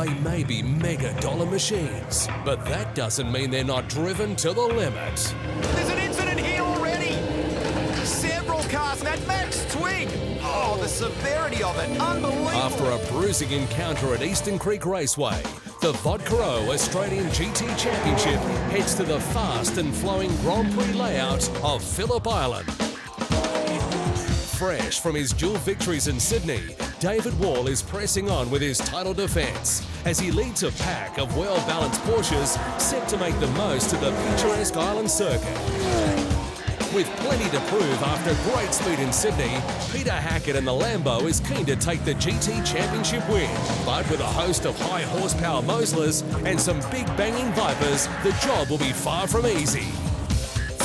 They may be mega-dollar machines, but that doesn't mean they're not driven to the limit. There's an incident here already. Several cars, that Max Twig. Oh, the severity of it, unbelievable. After a bruising encounter at Eastern Creek Raceway, the Vodka Australian GT Championship heads to the fast and flowing Grand Prix layout of Phillip Island. Fresh from his dual victories in Sydney, David Wall is pressing on with his title defence as he leads a pack of well-balanced Porsches set to make the most of the picturesque island circuit. With plenty to prove after great speed in Sydney, Peter Hackett and the Lambo is keen to take the GT Championship win. But with a host of high horsepower Moslers and some big banging Vipers, the job will be far from easy.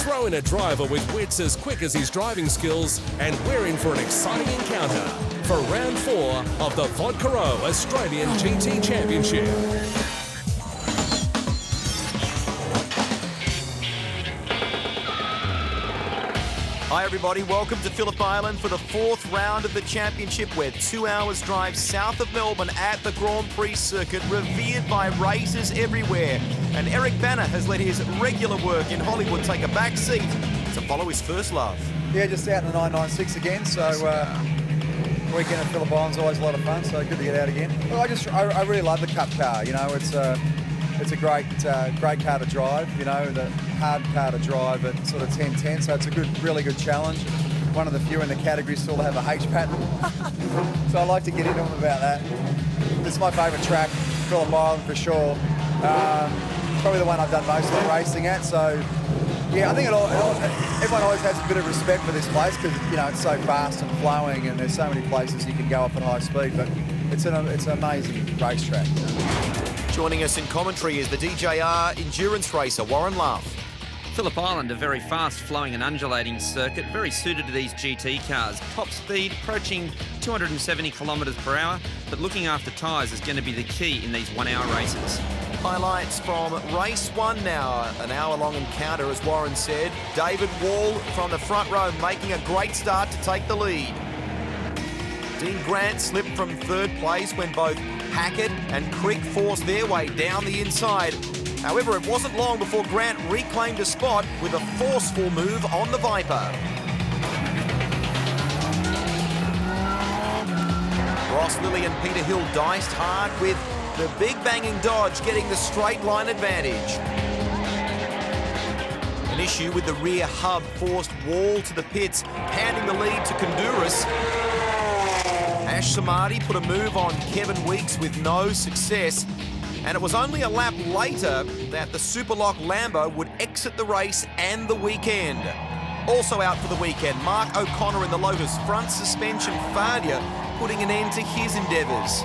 Throw in a driver with wits as quick as his driving skills, and we're in for an exciting encounter for round 4 of the Vodka Australian GT Championship. Hi everybody, welcome to Phillip Island for the 4th round of the championship. We're 2 hours drive south of Melbourne at the Grand Prix circuit, revered by racers everywhere. And Eric Banner has let his regular work in Hollywood take a back seat to follow his first love. Yeah, just out in the 996 again, so weekend at Phillip Island's always a lot of fun, so good to get out again. Well, I really love the Cup car, you know, it's a great car to drive, you know, the hard car to drive at sort of 10-10, so it's a really good challenge. One of the few in the category still to have a H pattern. So I like to get into them about that. This is my favourite track, Phillip Island for sure. Probably the one I've done most of the racing at, so yeah, I think everyone always has a bit of respect for this place because, you know, it's so fast and flowing and there's so many places you can go up at high speed, but it's an amazing racetrack. You know? Joining us in commentary is the DJR endurance racer, Warren Love. Phillip Island, a very fast-flowing and undulating circuit, very suited to these GT cars. Top speed approaching 270 kilometres per hour, but looking after tyres is going to be the key in these 1 hour races. Highlights from race 1 now, an hour-long encounter, as Warren said. David Wall from the front row making a great start to take the lead. Dean Grant slipped from 3rd place when both Hackett and Crick forced their way down the inside. However, it wasn't long before Grant reclaimed a spot with a forceful move on the Viper. Ross Lilly and Peter Hill diced hard with the big banging Dodge getting the straight line advantage. An issue with the rear hub forced Wall to the pits, handing the lead to Kondouris. Ash Samadhi put a move on Kevin Weeks with no success, and it was only a lap later that the Superlock Lambo would exit the race and the weekend. Also out for the weekend, Mark O'Connor in the Lotus, front suspension failure, putting an end to his endeavours.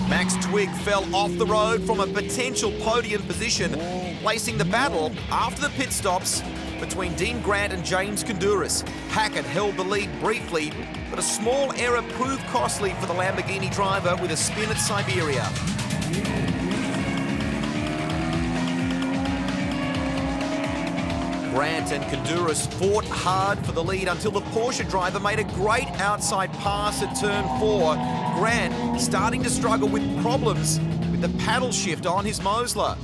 Max Twig fell off the road from a potential podium position, placing the battle after the pit stops between Dean Grant and James Kondouris. Hackett held the lead briefly, but a small error proved costly for the Lamborghini driver with a spin at Siberia. Grant and Kondouris fought hard for the lead until the Porsche driver made a great outside pass at turn 4. Grant starting to struggle with problems with the paddle shift on his Mosler.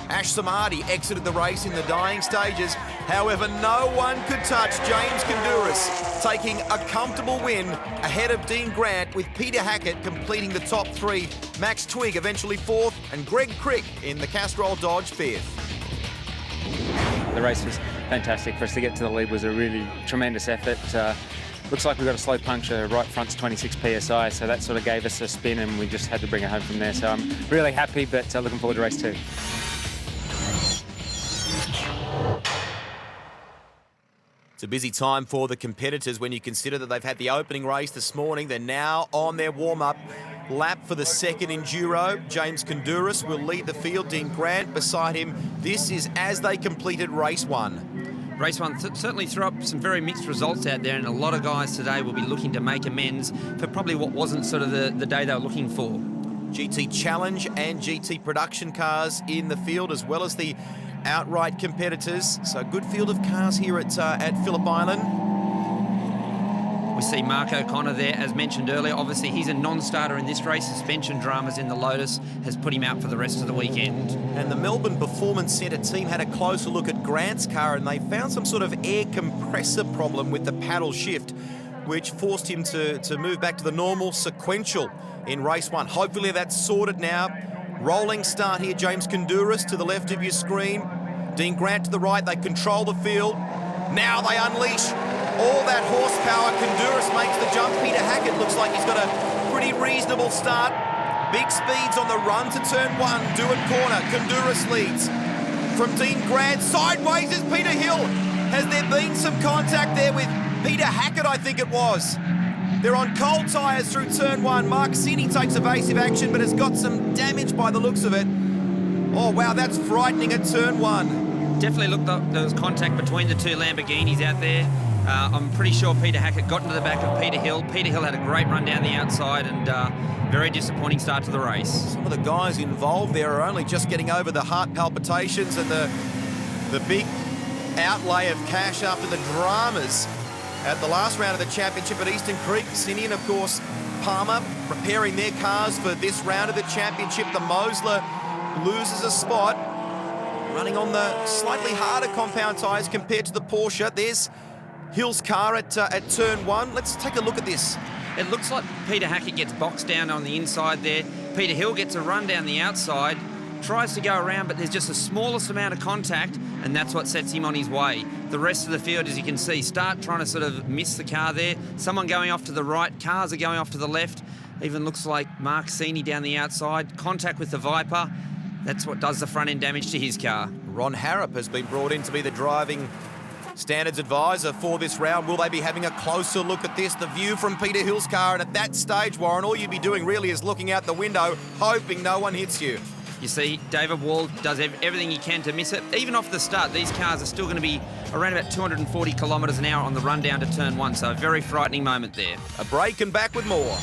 Ash Samadhi exited the race in the dying stages. However, no one could touch James Kondouris, taking a comfortable win ahead of Dean Grant, with Peter Hackett completing the top 3, Max Twig eventually 4th, and Greg Crick in the Castrol Dodge 5th. The race was fantastic. For us to get to the lead was a really tremendous effort. Looks like we got a slow puncture right front's 26 PSI, so that sort of gave us a spin and we just had to bring it home from there. So I'm really happy, but looking forward to race 2. It's a busy time for the competitors when you consider that they've had the opening race this morning. They're now on their warm-up lap for the second enduro. James Kondouris will lead the field, Dean Grant beside him. This is as they completed race 1. Race 1 certainly threw up some very mixed results out there, and a lot of guys today will be looking to make amends for probably what wasn't sort of the day they were looking for. GT Challenge and GT production cars in the field, as well as the outright competitors. So a good field of cars here at Phillip Island. We see Mark O'Connor there, as mentioned earlier. Obviously, he's a non-starter in this race. Suspension dramas in the Lotus has put him out for the rest of the weekend. And the Melbourne Performance Centre team had a closer look at Grant's car, and they found some sort of air compressor problem with the paddle shift, which forced him to move back to the normal sequential in race 1. Hopefully that's sorted now. Rolling start here, James Konduras to the left of your screen. Dean Grant to the right, they control the field. Now they unleash all that horsepower. Konduras makes the jump. Peter Hackett looks like he's got a pretty reasonable start. Big speeds on the run to turn 1. Do it corner. Konduras leads. From Dean Grant, sideways is Peter Hill. Has there been some contact there with Peter Hackett, I think it was? They're on cold tyres through turn 1. Mark Cini takes evasive action, but has got some damage by the looks of it. Oh, wow, that's frightening at turn 1. Definitely looked like there was contact between the two Lamborghinis out there. I'm pretty sure Peter Hackett got into the back of Peter Hill. Peter Hill had a great run down the outside and very disappointing start to the race. Some of the guys involved there are only just getting over the heart palpitations and the big outlay of cash after the dramas at the last round of the championship at Eastern Creek. Cini and, of course, Palmer preparing their cars for this round of the championship. The Mosler loses a spot, running on the slightly harder compound tyres compared to the Porsche. There's Hill's car at turn 1. Let's take a look at this. It looks like Peter Hackett gets boxed down on the inside there. Peter Hill gets a run down the outside, tries to go around, but there's just the smallest amount of contact, and that's what sets him on his way. The rest of the field, as you can see, start trying to sort of miss the car there. Someone going off to the right, cars are going off to the left. Even looks like Mark Cini down the outside. Contact with the Viper. That's what does the front end damage to his car. Ron Harrop has been brought in to be the driving standards advisor for this round. Will they be having a closer look at this? The view from Peter Hill's car, and at that stage, Warren, all you'd be doing really is looking out the window, hoping no one hits you. You see, David Wall does everything he can to miss it. Even off the start, these cars are still going to be around about 240 kilometres an hour on the run down to turn 1, so a very frightening moment there. A break and back with more.